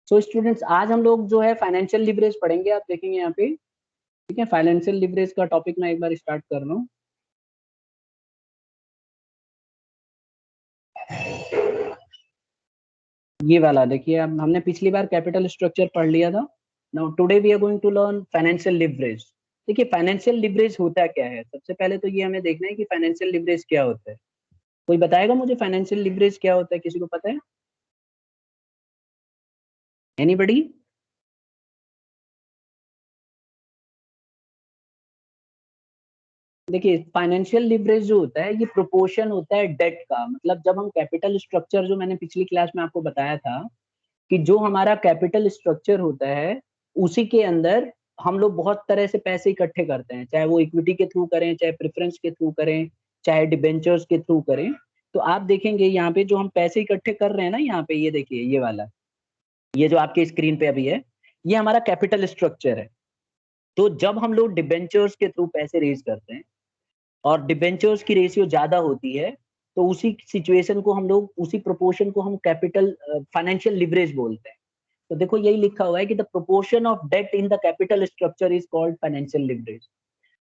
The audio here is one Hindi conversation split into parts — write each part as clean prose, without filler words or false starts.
सो स्टूडेंट्स आज हम लोग जो है फाइनेंशियल लिवरेज पढ़ेंगे। आप देखेंगे यहाँ पे, ठीक है। फाइनेंशियल लिवरेज का टॉपिक मैं एक बार स्टार्ट कर रहा हूँ। ये वाला देखिए, अब हमने पिछली बार कैपिटल स्ट्रक्चर पढ़ लिया था। Now today we are going to learn financial leverage. देखिए फाइनेंशियल लिवरेज होता क्या है। सबसे पहले तो ये हमें देखना है कि फाइनेंशियल लिवरेज क्या होता है। कोई बताएगा मुझे फाइनेंशियल लिवरेज क्या होता है? किसी को पता है? एनीबडी? देखिए फाइनेंशियल लिवरेज जो होता है ये प्रोपोर्शन होता है डेट का। मतलब जब हम कैपिटल स्ट्रक्चर, जो मैंने पिछली क्लास में आपको बताया था कि जो हमारा कैपिटल स्ट्रक्चर होता है उसी के अंदर हम लोग बहुत तरह से पैसे इकट्ठे करते हैं, चाहे वो इक्विटी के थ्रू करें, चाहे प्रेफरेंस के थ्रू करें, चाहे डिबेंचर्स के थ्रू करें। तो आप देखेंगे यहाँ पे जो हम पैसे इकट्ठे कर रहे हैं ना, यहाँ पे ये देखिए, ये वाला, ये जो आपके स्क्रीन पे अभी है, ये हमारा कैपिटल स्ट्रक्चर है। तो जब हम लोग डिबेंचर्स के थ्रू पैसे रेज करते हैं और डिबेंचर्स की रेशियो ज्यादा होती है, तो उसी सिचुएशन को हम लोग, उसी प्रोपोर्शन को हम कैपिटल फाइनेंशियल लिवरेज बोलते हैं। तो देखो यही लिखा हुआ है कि the proportion of debt in the capital structure is called financial leverage.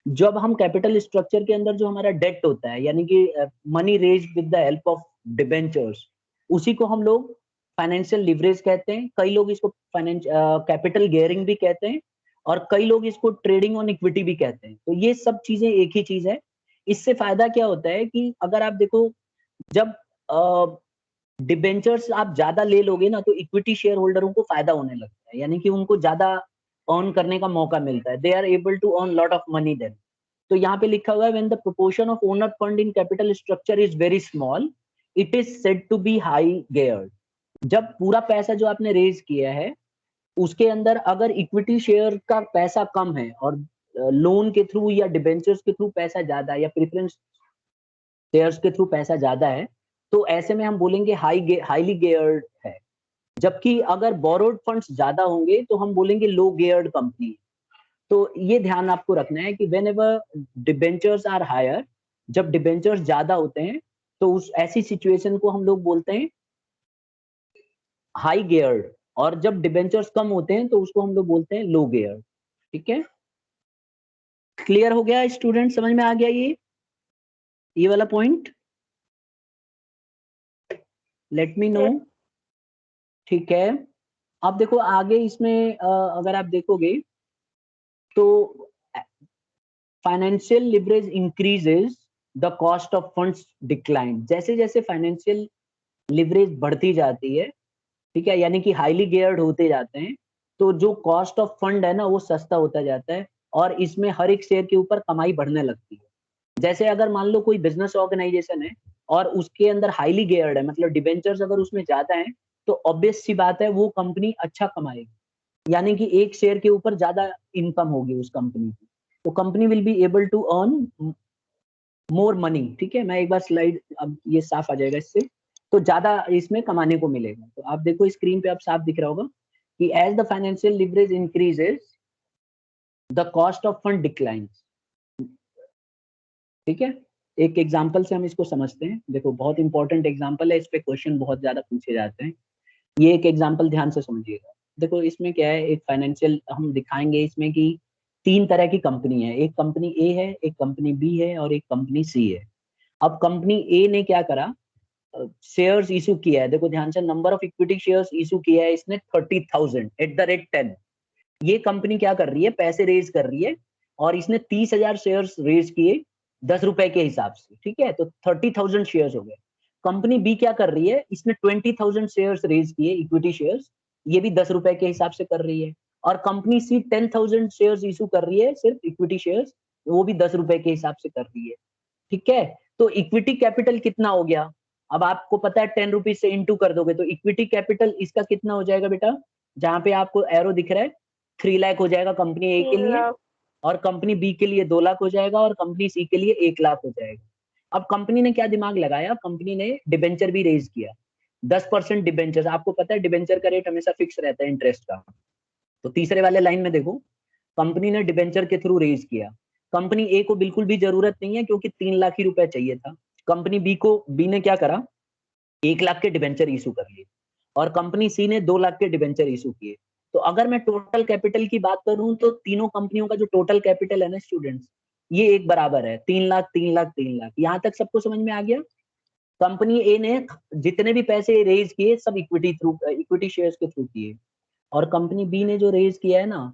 जब हम कैपिटल स्ट्रक्चर के अंदर जो हमारा डेट होता है, यानी कि money raise with the help of debentures, उसी को हम लोग फाइनेंशियल लिवरेज कहते हैं। कई लोग इसको कैपिटल गियरिंग भी कहते हैं और कई लोग इसको ट्रेडिंग ऑन इक्विटी भी कहते हैं। तो ये सब चीजें एक ही चीज है। इससे फायदा क्या होता है कि अगर आप देखो, जब डिबेंचर्स आप ज्यादा ले लोगे ना, तो इक्विटी शेयर होल्डरों को फायदा होने लगता है, यानी कि उनको ज्यादा अर्न करने का मौका मिलता है। They are able to earn lot of money then. तो यहाँ पे लिखा हुआ है when the proportion of owner fund in capital structure is very small, it is said to be high geared. जब पूरा पैसा जो आपने रेज किया है उसके अंदर अगर इक्विटी शेयर का पैसा कम है और लोन के थ्रू या डिबेंचर्स के थ्रू पैसा ज्यादा है या प्रेफरेंस शेयर्स के थ्रू पैसा ज्यादा है, तो ऐसे में हम बोलेंगे हाईली गेयर्ड है। जबकि अगर बोरोड फंड्स ज्यादा होंगे तो हम बोलेंगे लो गेयर्ड कंपनी। तो ये ध्यान आपको रखना है कि whenever debentures are higher, जब डिबेंचर्स ज्यादा होते हैं तो उस ऐसी सिचुएशन को हम लोग बोलते हैं हाई गेयर्ड, और जब डिबेंचर्स कम होते हैं तो उसको हम लोग बोलते हैं लो गेयर्ड। ठीक है, क्लियर हो गया स्टूडेंट? समझ में आ गया ये वाला पॉइंट? Let me know. ठीक है, अब देखो आगे इसमें अगर आप देखोगे तो financial leverage increases the cost of funds decline. जैसे जैसे फाइनेंशियल लिवरेज बढ़ती जाती है, ठीक है, यानी कि हाईली गेयर्ड होते जाते हैं, तो जो कॉस्ट ऑफ फंड है ना वो सस्ता होता जाता है और इसमें हर एक शेयर के ऊपर कमाई बढ़ने लगती है। जैसे अगर मान लो कोई बिजनेस ऑर्गेनाइजेशन है और उसके अंदर हाईली गेयर्ड है, मतलब डिबेंचर्स अगर उसमें ज्यादा है, तो ऑब्वियस सी बात है वो कंपनी अच्छा कमाएगी, यानी कि एक शेयर के ऊपर ज्यादा इनकम होगी उस कंपनी की। तो company will be able to earn more money. ठीक है, मैं एक बार स्लाइड, अब ये साफ आ जाएगा इससे, तो ज्यादा इसमें कमाने को मिलेगा। तो आप देखो स्क्रीन पे अब साफ दिख रहा होगा कि as the financial leverage increases the cost of fund declines. ठीक है, एक एग्जांपल से हम इसको समझते हैं। देखो बहुत इंपॉर्टेंट एग्जांपल है, इस पे क्वेश्चन बहुत ज्यादा पूछे जाते हैं। ये एक एग्जांपल ध्यान से समझिएगा। देखो इसमें क्या है, एक फाइनेंशियल हम दिखाएंगे इसमें कि तीन तरह की कंपनी है। एक कंपनी ए है, एक कंपनी बी है और एक कंपनी सी है। अब कंपनी ए ने क्या करा, शेयर्स इशू किया है। देखो ध्यान से, number of equity shares issue किया है इसने 30,000 एट द रेट 10। ये कंपनी क्या कर रही है, पैसे रेज कर रही है और इसने 30,000 शेयर्स रेज किए 10 रुपए के हिसाब से। ठीक है, तो 30,000 शेयर्स हो गए। कंपनी बी क्या कर रही है, इसने 20,000 शेयर्स रेज किए इक्विटी शेयर्स, ये भी 10 रुपए के हिसाब से कर रही है। और कंपनी सी 10,000 शेयर्स इशू कर रही है सिर्फ इक्विटी शेयर्स, वो भी 10 रुपए के हिसाब से कर रही है। ठीक है, तो इक्विटी कैपिटल कितना हो गया? अब आपको पता है 10 रुपीज से इंटू कर दोगे तो इक्विटी कैपिटल इसका कितना हो जाएगा बेटा? जहां पे आपको एरो दिख रहा है 3 लाख हो जाएगा कंपनी ए के लिए, और कंपनी बी के लिए 2 लाख हो जाएगा और कंपनी सी के लिए 1 लाख हो जाएगा। अब कंपनी ने क्या दिमाग लगाया, कंपनी ने डिबेंचर भी रेज किया 10% डिबेंचर। आपको पता है डिबेंचर का रेट हमेशा फिक्स रहता है इंटरेस्ट का। तो तीसरे वाले लाइन में देखो, कंपनी ने डिबेंचर के थ्रू रेज किया। कंपनी ए को बिल्कुल भी जरूरत नहीं है क्योंकि 3 लाख ही रुपए चाहिए था। कंपनी बी ने क्या करा, 1 लाख के डिबेंचर इशू कर लिए। और कंपनी सी ने 2 लाख के डिबेंचर इशू किए। तो अगर मैं टोटल कैपिटल की बात करूं तो तीनों कंपनियों का जो टोटल कैपिटल है ना स्टूडेंट्स, ये एक बराबर है, 3 लाख 3 लाख 3 लाख। यहाँ तक सबको समझ में आ गया? कंपनी ए ने जितने भी पैसे रेज किए सब इक्विटी शेयर्स के थ्रू किए, और कंपनी बी ने जो रेज किया है ना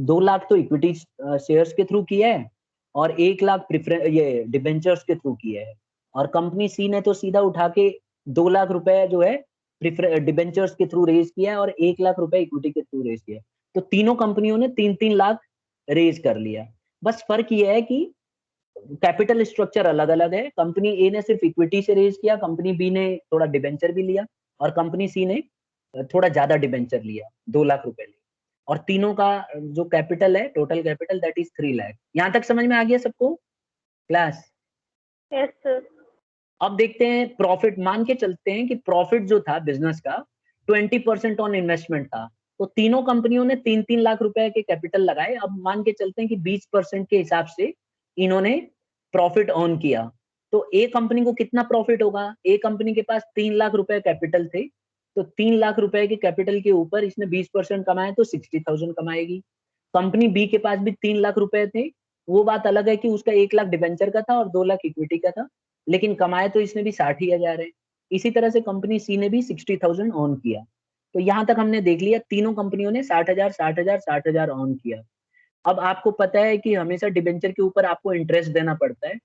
2 लाख तो इक्विटी शेयर्स के थ्रू किया है और 1 लाख प्रेफरेंस ये डिबेंचर्स के थ्रू किया है, और कंपनी सी ने तो सीधा उठा के 2 लाख रुपए जो है डिबेंचर्स के थ्रू रेज किया है और 1 लाख रुपए इक्विटी के थ्रू रेज किया है। तो तीनों कंपनियों ने 3-3 लाख रेज कर लिया। बस फर्क ये है कि कैपिटल स्ट्रक्चर अलग अलग है। कंपनी ए ने सिर्फ इक्विटी से रेज किया, कंपनी बी ने थोड़ा डिबेंचर भी लिया, और कंपनी सी ने थोड़ा ज्यादा डिबेंचर लिया, 2 लाख रुपए लिया, और तीनों का जो कैपिटल है total capital that is 3 lakh. यहां तक समझ में आ गया सबको क्लास? Yes sir. अब देखते हैं प्रॉफिट। मान के चलते हैं कि प्रॉफिट जो था बिजनेस का 20% ऑन इन्वेस्टमेंट था, तो तीनों कंपनियों ने 3-3 लाख रुपए के कैपिटल लगाए। अब मान के चलते हैं कि 20% के हिसाब से इन्होंने प्रॉफिट ऑन किया, तो ए कंपनी को कितना प्रॉफिट होगा? ए कंपनी के पास 3 लाख रुपए कैपिटल थे, तो 3 लाख रुपए के कैपिटल के ऊपर इसने 20% कमाए तो 60,000 कमाएगी। कंपनी बी के पास भी 3 लाख रुपए थे, वो बात अलग है कि उसका 1 लाख डिबेंचर का था और 2 लाख इक्विटी का था, लेकिन कमाए तो इसने भी 60,000 है। इसी तरह से कंपनी सी ने भी 60,000 ऑन किया। तो यहां तक हमने देख लिया तीनों कंपनियों ने 60,000 60,000 60,000 ऑन किया। अब आपको पता है कि हमेशा डिबेंचर के ऊपर आपको इंटरेस्ट देना पड़ता है,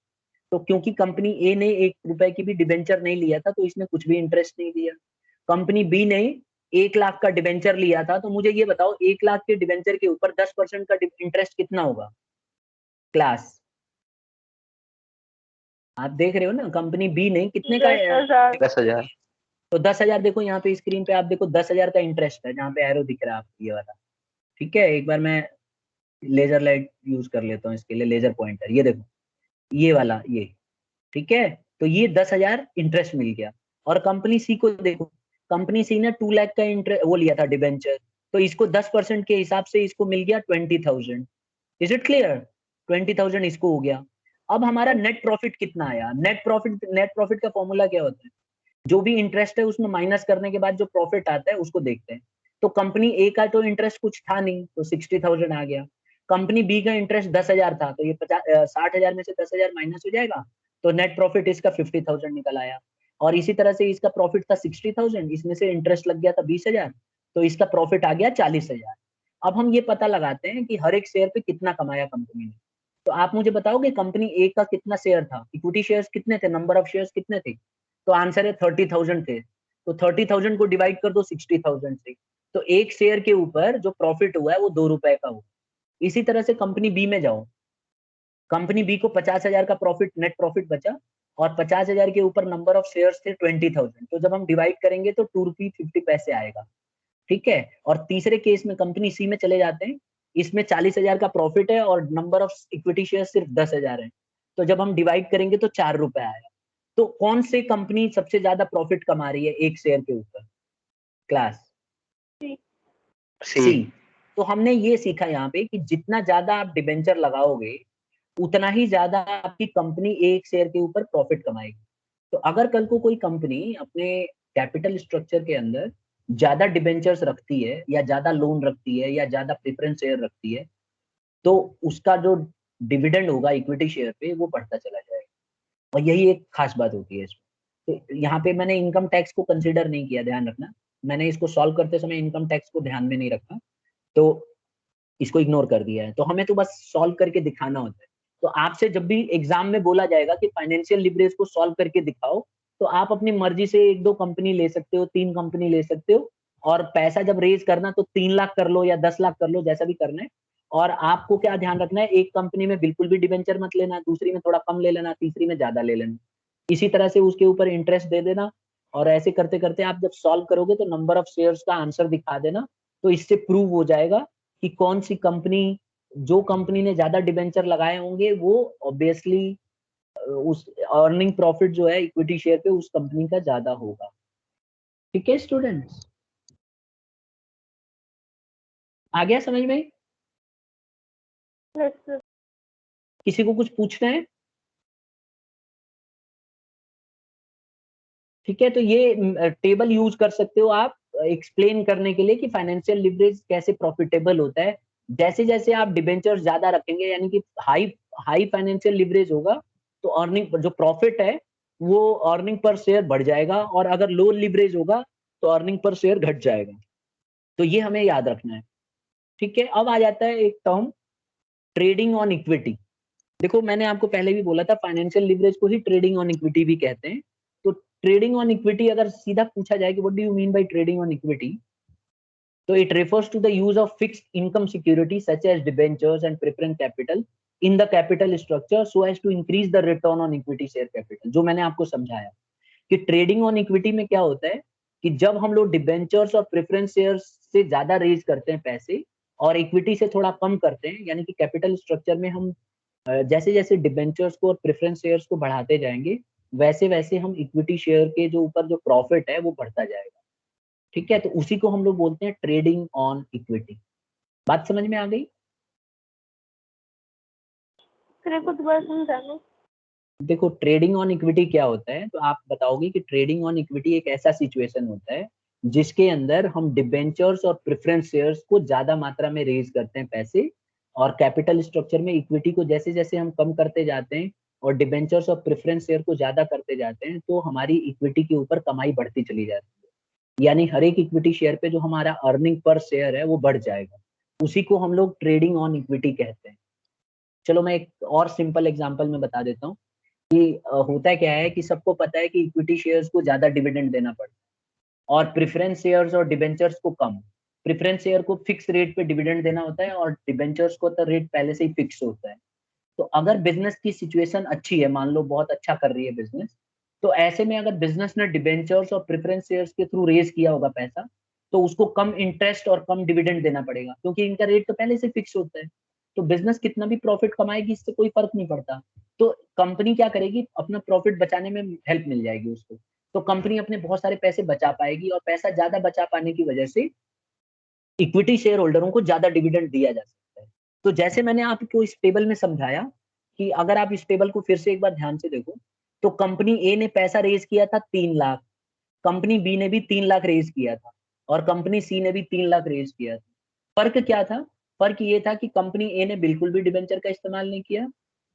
तो क्योंकि कंपनी ए ने 1 रुपए की भी डिबेंचर नहीं लिया था तो इसने कुछ भी इंटरेस्ट नहीं दिया। कंपनी बी ने 1 लाख का डिबेंचर लिया था, तो मुझे ये बताओ 1 लाख के डिबेंचर के ऊपर 10% का इंटरेस्ट कितना होगा क्लास? आप देख रहे हो ना, कंपनी बी ने कितने का 10,000। 10,000। तो 10,000 देखो यहाँ पे स्क्रीन पे आप देखो 10,000 का इंटरेस्ट है, जहाँ पे एरो दिख रहा है आपको ये वाला। ठीक है, एक बार मैं लेजर लाइट यूज कर लेता हूँ इसके लिए, लेजर पॉइंटर, ये देखो ये वाला ये। ठीक है, तो ये 10,000 इंटरेस्ट मिल गया। और कंपनी सी को देखो, कंपनी सी ने 2 लाख का इंटरेस्ट वो लिया था डिबेंचर, तो इसको 10% के हिसाब से इसको मिल गया 20,000। Is it clear? 20,000 इसको हो गया। अब हमारा नेट प्रॉफिट कितना आया? नेट प्रॉफिट का फॉर्मूला क्या होता है? जो भी इंटरेस्ट है उसमें माइनस करने के बाद जो प्रॉफिट आता है उसको देखते हैं। तो कंपनी ए का तो इंटरेस्ट कुछ था नहीं, तो 60,000 आ गया। कंपनी बी का इंटरेस्ट 10,000 था, तो ये 60,000 में से 10,000 माइनस हो जाएगा, तो नेट प्रॉफिट इसका 50,000 निकल आया। और इसी तरह से इसका प्रॉफिट था 60,000, इसमें से इंटरेस्ट लग गया था 20,000, तो इसका प्रॉफिट आ गया 40,000। अब हम ये पता लगाते हैं कि हर एक शेयर पे कितना कमाया कंपनी ने। तो आप मुझे बताओगे कंपनी ए का कितना शेयर था, इक्विटी शेयर्स कितने थे, नंबर ऑफ शेयर्स कितने थे? तो आंसर है 30,000 थे। तो 30,000 को डिवाइड कर दो 60,000 से, तो एक शेयर के ऊपर जो प्रॉफिट हुआ है वो 2 रुपए का हुआ। इसी तरह से कंपनी बी में जाओ, कंपनी बी को 50,000 का प्रॉफिट नेट प्रॉफिट बचा, और 50,000 के ऊपर नंबर ऑफ शेयर्स थे 20,000, तो जब हम डिवाइड करेंगे तो 2 रुपये 50 पैसे आएगा। ठीक है, और तीसरे केस में कंपनी सी में चले जाते हैं, इसमें 40,000 का प्रॉफिट है और नंबर ऑफ इक्विटी शेयर सिर्फ 10,000 है, तो जब हम डिवाइड करेंगे तो 4 रुपए आएगा। तो कौन से कंपनी सबसे ज्यादा प्रॉफिट कमा रही है एक शेयर के ऊपर क्लास? सी। तो हमने ये सीखा यहाँ पे कि जितना ज्यादा आप डिबेंचर लगाओगे उतना ही ज्यादा आपकी कंपनी एक शेयर के ऊपर प्रॉफिट कमाएगी। तो अगर कल को कोई कंपनी अपने कैपिटल स्ट्रक्चर के अंदर ज्यादा डिबेंचर्स रखती है या ज्यादा लोन रखती है या ज्यादा प्रेफरेंस शेयर रखती है, तो उसका जो डिविडेंड होगा इक्विटी शेयर पे वो बढ़ता चला जाएगा, और यही एक खास बात होती है इसमें। तो यहाँ पे मैंने इनकम टैक्स को कंसिडर नहीं किया, ध्यान रखना, मैंने इसको सॉल्व करते समय इनकम टैक्स को ध्यान में नहीं रखा, तो इसको इग्नोर कर दिया है। तो हमें तो बस सॉल्व करके दिखाना होता है। तो आपसे जब भी एग्जाम में बोला जाएगा कि फाइनेंशियल लिवरेज को सॉल्व करके दिखाओ, तो आप अपनी मर्जी से 1-2 कंपनी ले सकते हो, 3 कंपनी ले सकते हो, और पैसा जब रेज करना तो 3 लाख कर लो या 10 लाख कर लो, जैसा भी करना है। और आपको क्या ध्यान रखना है, एक कंपनी में बिल्कुल भी डिबेंचर मत लेना, दूसरी में थोड़ा कम ले लेना, तीसरी में ज्यादा ले लेना, इसी तरह से उसके ऊपर इंटरेस्ट दे देना। और ऐसे करते करते आप जब सॉल्व करोगे तो नंबर ऑफ शेयर्स का आंसर दिखा देना, तो इससे प्रूव हो जाएगा कि कौन सी कंपनी, जो कंपनी ने ज्यादा डिबेंचर लगाए होंगे वो ऑब्वियसली उस अर्निंग प्रॉफिट जो है इक्विटी शेयर पे उस कंपनी का ज्यादा होगा। ठीक है स्टूडेंट्स, आ गया समझ में? Yes sir. किसी को कुछ पूछना है? ठीक है, तो ये टेबल यूज कर सकते हो आप एक्सप्लेन करने के लिए कि फाइनेंशियल लिवरेज कैसे प्रॉफिटेबल होता है। जैसे जैसे आप डिबेंचर्स ज्यादा रखेंगे, यानी कि हाई फाइनेंशियल लिवरेज होगा, तो अर्निंग जो प्रॉफिट है वो अर्निंग पर शेयर बढ़ जाएगा, और अगर लो लिवरेज होगा तो अर्निंग पर शेयर घट जाएगा। तो ये हमें याद रखना है, ठीक है। अब आ जाता है एक टर्म, ट्रेडिंग ऑन इक्विटी। देखो मैंने आपको पहले भी बोला था, फाइनेंशियल लिवरेज को ही ट्रेडिंग ऑन इक्विटी भी कहते हैं। तो ट्रेडिंग ऑन इक्विटी अगर सीधा पूछा जाए कि what do you mean by trading on equity, so it refers to the use of fixed income securities such as debentures and preference capital in the capital structure so as to increase the return on equity share capital। जो मैंने आपको समझाया कि ट्रेडिंग ऑन इक्विटी में क्या होता है कि जब हम लोग डिबेंचर्स और प्रेफरेंस शेयर्स से ज्यादा रेज करते हैं पैसे, और इक्विटी से थोड़ा कम करते हैं, यानी कि कैपिटल स्ट्रक्चर में हम जैसे जैसे डिबेंचर्स को और प्रेफरेंस शेयर्स को बढ़ाते जाएंगे, वैसे वैसे हम इक्विटी शेयर के जो ऊपर जो प्रॉफिट है वो बढ़ता जाएगा, ठीक है। तो उसी को हम लोग बोलते हैं ट्रेडिंग ऑन इक्विटी। बात समझ में आ गई? देखो ट्रेडिंग ऑन इक्विटी क्या होता है, तो आप बताओगे कि ट्रेडिंग ऑन इक्विटी एक ऐसा सिचुएशन होता है जिसके अंदर हम डिबेंचर्स और प्रेफरेंस शेयर्स को ज्यादा मात्रा में रेज करते हैं पैसे, और कैपिटल स्ट्रक्चर में इक्विटी को जैसे जैसे हम कम करते जाते हैं और डिबेंचर्स और प्रेफरेंस शेयर को ज्यादा करते जाते हैं, तो हमारी इक्विटी के ऊपर कमाई बढ़ती चली जाती है, यानी हर एक इक्विटी शेयर पे जो हमारा अर्निंग पर शेयर है वो बढ़ जाएगा। उसी को हम लोग ट्रेडिंग ऑन इक्विटी कहते हैं। चलो मैं एक और सिंपल एग्जांपल में बता देता हूँ कि होता क्या है कि सबको पता है कि इक्विटी शेयर्स को ज्यादा डिविडेंड देना पड़ता है और प्रेफरेंस शेयर्स और डिबेंचर्स को कम। प्रेफरेंस शेयर को फिक्स रेट पे डिविडेंड देना होता है और डिबेंचर्स को तो रेट पहले से ही फिक्स होता है। तो अगर बिजनेस की सिचुएशन अच्छी है, मान लो बहुत अच्छा कर रही है बिजनेस, तो ऐसे में अगर बिजनेस ने डिबेंचर्स और प्रेफरेंस शेयर्स के थ्रू रेज किया होगा पैसा, तो उसको कम इंटरेस्ट और कम डिविडेंड देना पड़ेगा, क्योंकि इनका रेट तो पहले से फिक्स होता है। तो बिजनेस कितना भी प्रॉफिट कमाएगी इससे कोई फर्क नहीं पड़ता। तो कंपनी क्या करेगी, अपना प्रॉफिट बचाने में हेल्प मिल जाएगी उसको। तो कंपनी अपने बहुत सारे पैसे बचा पाएगी, और पैसा ज्यादा बचा पाने की वजह से इक्विटी शेयर होल्डरों को ज्यादा डिविडेंड दिया जा सकता है। तो जैसे मैंने आपको इस टेबल में समझाया कि अगर आप इस टेबल को फिर से एक बार ध्यान से देखो, तो कंपनी ए ने पैसा रेज किया था 3 लाख, कंपनी बी ने भी 3 लाख रेज किया था, और कंपनी सी ने भी 3 लाख रेज किया था। फर्क क्या था? फर्क ये था कि कंपनी ए ने बिल्कुल भी डिबेंचर का इस्तेमाल नहीं किया,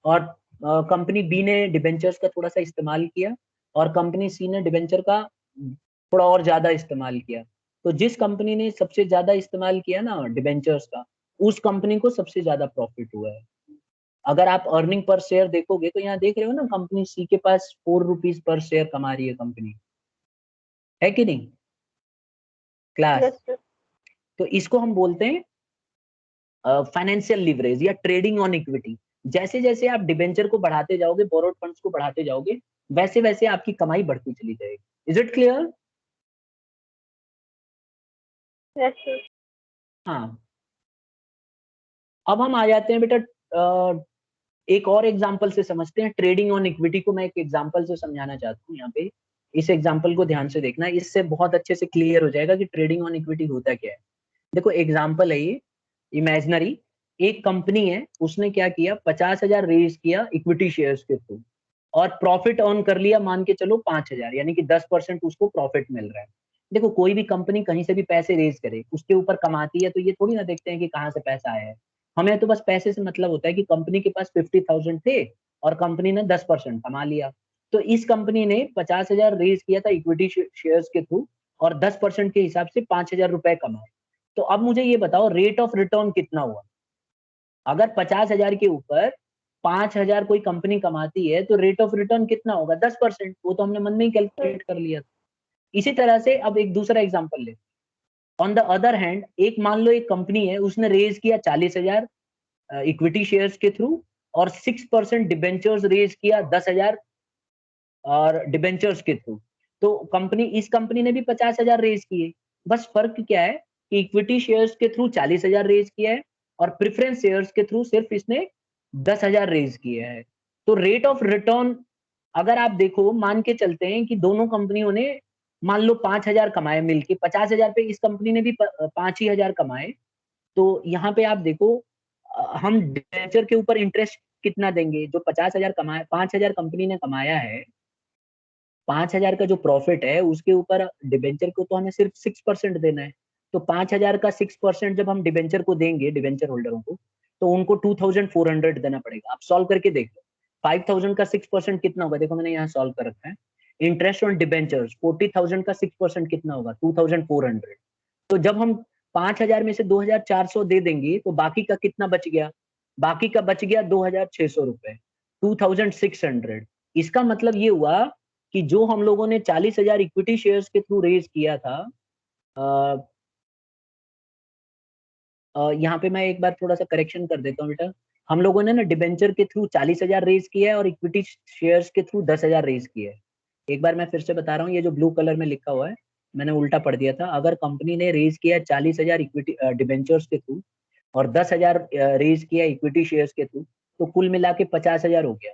और कंपनी बी ने डिबेंचर्स का थोड़ा सा इस्तेमाल किया, और कंपनी सी ने डिबेंचर का थोड़ा और ज्यादा इस्तेमाल किया। तो जिस कंपनी ने सबसे ज्यादा इस्तेमाल किया ना डिबेंचर्स का, उस कंपनी को सबसे ज्यादा प्रॉफिट हुआ है। अगर आप अर्निंग पर शेयर देखोगे तो यहाँ देख रहे हो ना, कंपनी सी के पास 4 रुपीज पर शेयर कमा रही है कंपनी, है कि नहीं क्लास? तो इसको हम बोलते हैं फाइनेंशियल लिवरेज या ट्रेडिंग ऑन इक्विटी। जैसे जैसे आप डिबेंचर को बढ़ाते जाओगे, बोरोड फंड्स को बढ़ाते जाओगे, वैसे वैसे आपकी कमाई बढ़ती चली जाएगी। Is it clear? हाँ। अब हम आ जाते हैं बेटा एक और एग्जांपल से समझते हैं। ट्रेडिंग ऑन इक्विटी को मैं एक एग्जांपल से समझाना चाहता हूँ यहाँ पे। इस एग्जांपल को ध्यान से देखना, इससे बहुत अच्छे से क्लियर हो जाएगा कि ट्रेडिंग ऑन इक्विटी होता क्या है। देखो एग्जांपल है ये इमेजिनरी। एक कंपनी है, उसने क्या किया, 50,000 रेज किया इक्विटी शेयर्स के थ्रू, और प्रॉफिट अर्न कर लिया, मान के चलो 5,000, यानी कि 10% उसको प्रॉफिट मिल रहा है। देखो कोई भी कंपनी कहीं से भी पैसे रेज करे, उसके ऊपर कमाती है, तो ये थोड़ी ना देखते हैं कि कहाँ से पैसा आया है। हमें तो बस पैसे से मतलब होता है कि कंपनी के पास 50,000 थे और कंपनी ने 10% कमा लिया। तो इस कंपनी ने 50,000 रेज किया था इक्विटी शेयर्स के थ्रू, और 10% के हिसाब से 5,000 रुपए कमाए। तो अब मुझे ये बताओ रेट ऑफ रिटर्न कितना हुआ? अगर 50,000 के ऊपर 5,000 कोई कंपनी कमाती है, तो रेट ऑफ रिटर्न कितना होगा? 10%। वो तो हमने मन में ही कैलकुलेट कर लिया था। इसी तरह से अब एक दूसरा एग्जांपल ले। ऑन द अदर हैंड, एक मान लो एक कंपनी है, उसने रेज किया 40,000 इक्विटी शेयर्स के थ्रू, और 6% डिबेंचर्स रेज किया 10,000 और डिबेंचर्स के थ्रू। तो इस कंपनी ने भी 50,000 रेज किए। बस फर्क क्या है कि इक्विटी शेयर्स के थ्रू 40,000 रेज किया है, और प्रेफरेंस शेयर्स के थ्रू सिर्फ इसने 10,000 रेज किया है। तो रेट ऑफ रिटर्न अगर आप देखो, मान के चलते हैं कि दोनों कंपनियों ने मान लो 5,000 कमाए मिलके, 50,000 पे इस कंपनी ने भी 5,000 कमाए। तो यहाँ पे आप देखो हम डिबेंचर के ऊपर इंटरेस्ट कितना देंगे? जो 50,000 कमाए, 5,000 कंपनी ने कमाया है, 5,000 का जो प्रॉफिट है उसके ऊपर डिबेंचर को तो हमें सिर्फ 6% देना है। तो 5,000 का 6% जब हम डिबेंचर को देंगे, डिबेंचर होल्डरों को, तो उनको 2,400 देना पड़ेगा। आप सॉल्व करके देख लो 5,000 का 6% कितना होगा। देखो मैंने यहाँ सॉल्व कर रखा है। इंटरेस्ट ऑन डिबेंचर्स 40,000 का 6% कितना होगा, 2,400। तो जब हम 5,000 में से 2,400 दे देंगे तो बाकी का कितना बच गया, बाकी का बच गया 2,600 रुपए, 2,600। इसका मतलब ये हुआ कि जो हम लोगों ने 40,000 इक्विटी शेयर्स के थ्रू रेज किया था, यहाँ पे मैं एक बार थोड़ा सा करेक्शन कर देता हूँ बेटा। हम लोगों ने ना डिबेंचर के थ्रू 40,000 रेज किया है और इक्विटी शेयर्स के थ्रू 10,000 रेज किया है। एक बार मैं फिर से बता रहा हूँ, ये जो ब्लू कलर में लिखा हुआ है मैंने उल्टा पढ़ दिया था। अगर कंपनी ने रेज किया 40,000 इक्विटी डिबेंचर्स के थ्रू और 10,000 रेज किया इक्विटी शेयर्स के थ्रू, तो कुल मिला के 50,000 हो गया।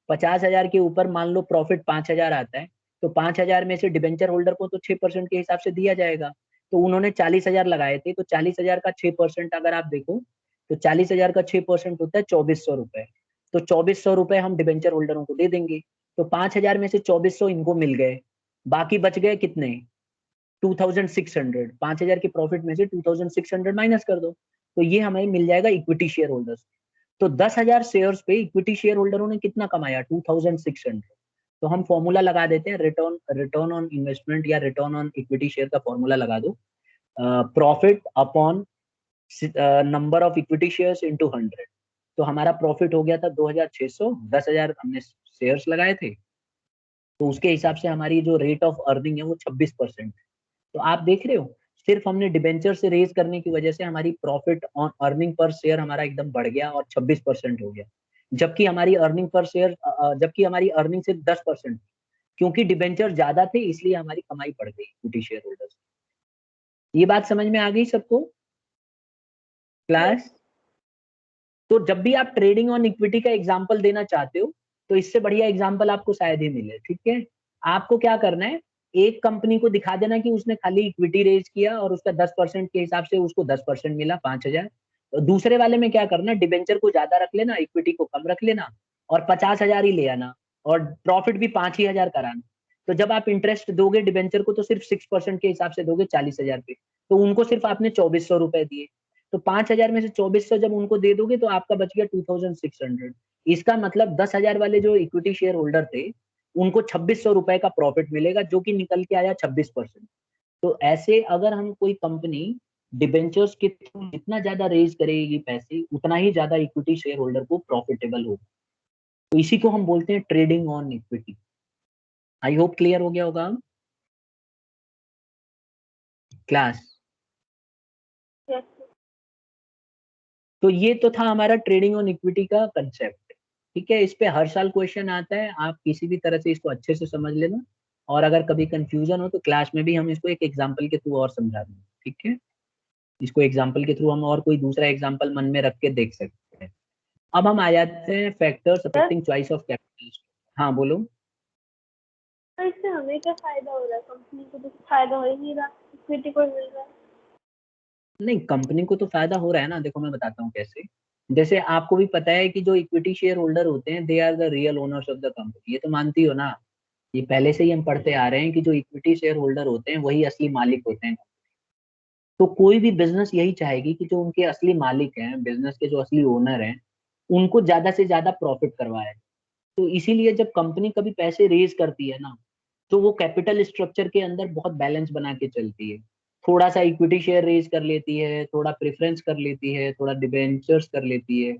50,000 के ऊपर मान लो प्रॉफिट 5,000 आता है, तो 5,000 में से डिबेंचर होल्डर को तो 6% के हिसाब से दिया जाएगा। तो उन्होंने 40,000 लगाए थे, तो 40,000 का 6% अगर आप देखो तो 40,000 का 6% होता है 2,400 रुपए। तो 2,400 रुपए हम डिबेंचर होल्डरों को दे देंगे। तो 5,000 में से 2,400 इनको मिल गए, बाकी बच गए कितने, 2,600। 5,000 के प्रॉफिट में से 2,600 माइनस कर दो, तो ये हमें मिल जाएगा इक्विटी शेयर होल्डर्स। तो 10,000 शेयर्स पे इक्विटी शेयर होल्डरों ने कितना कमाया, 2,600। तो हम फॉर्मूला लगा देते हैं, रिटर्न रिटर्न ऑन इन्वेस्टमेंट या रिटर्न ऑन इक्विटी शेयर का फॉर्मूला लगा दो, profit upon number of equity shares into 100। तो हमारा प्रॉफिट हो गया था 2,600, 10,000 हमने शेयर्स लगाए थे, तो उसके हिसाब से हमारी जो रेट ऑफ अर्निंग है वो 26%। तो आप देख रहे हो, सिर्फ हमने डिबेंचर से रेज करने की वजह से हमारी profit on earning per share हमारा एकदम बढ़ गया और 26% हो गया। जबकि हमारी अर्निंग पर शेयर जबकि हमारी अर्निंग सिर्फ 10%, क्योंकि डिबेंचर ज्यादा थे इसलिए हमारी कमाई बढ़ गई इक्विटी शेयर होल्डर्स। ये बात समझ में आ गई सबको क्लास? तो जब भी आप ट्रेडिंग ऑन इक्विटी का एग्जांपल देना चाहते हो तो इससे बढ़िया एग्जांपल आपको शायद ही मिले। ठीक है, आपको क्या करना है, एक कंपनी को दिखा देना कि उसने खाली इक्विटी रेज किया और उसका 10% के हिसाब से उसको 10% मिला, 5,000। तो दूसरे वाले में क्या करना, डिबेंचर को ज्यादा रख लेना, इक्विटी को कम रख लेना और 50,000 ही ले आना और प्रॉफिट भी 5,000 कराना। तो जब आप इंटरेस्ट दोगे डिबेंचर को तो सिर्फ 6% के हिसाब से दोगे 40,000 पे, तो उनको सिर्फ आपने 2,400 रुपए दिए। तो 5,000 में से 2,400 जब उनको दे दोगे तो आपका बच गया 2,600। इसका मतलब 10,000 वाले जो इक्विटी शेयर होल्डर थे उनको 2,600 रुपए का प्रॉफिट मिलेगा, जो कि निकल के आया 26%। तो ऐसे अगर हम कोई कंपनी डिबेंचर्स के थ्रू जितना ज्यादा रेज करेगी पैसे, उतना ही ज्यादा इक्विटी शेयर होल्डर को प्रॉफिटेबल होगा। तो इसी को हम बोलते हैं trading on equity. I hope clear हो गया होगा क्लास? Yes. तो ये तो था हमारा ट्रेडिंग ऑन इक्विटी का कंसेप्ट। ठीक है, इस पे हर साल क्वेश्चन आता है, आप किसी भी तरह से इसको अच्छे से समझ लेना। और अगर कभी कंफ्यूजन हो तो क्लास में भी हम इसको एक एग्जांपल के थ्रू और समझा देंगे। ठीक है, इसको एग्जांपल के थ्रू हम और कोई दूसरा एग्जांपल मन में रख के देख सकते हैं। अब हम आ जाते हैं factors sir, affecting choice of capital. हाँ बोलो। तो इससे हमें क्या फायदा हो रहा है? कंपनी को तो फायदा हो ही नहीं रहा, इक्विटी को मिल रहा है। नहीं, कंपनी को तो फायदा हो रहा है ना, देखो मैं बताता हूँ कैसे। जैसे आपको भी पता है कि जो इक्विटी शेयर होल्डर होते हैं they are the real owners of the company, ये तो मानती हो ना। ये पहले से ही हम पढ़ते आ रहे हैं कि जो इक्विटी शेयर होल्डर होते हैं वही असली मालिक होते हैं। तो कोई भी बिजनेस यही चाहेगी कि जो उनके असली मालिक हैं, बिजनेस के जो असली ओनर हैं, उनको ज्यादा से ज्यादा प्रॉफिट करवाए। तो इसीलिए जब कंपनी कभी पैसे रेज करती है ना, तो वो कैपिटल स्ट्रक्चर के अंदर बहुत बैलेंस बना के चलती है। थोड़ा सा इक्विटी शेयर रेज कर लेती है, थोड़ा प्रेफरेंस कर लेती है, थोड़ा डिबेंचर्स कर लेती है।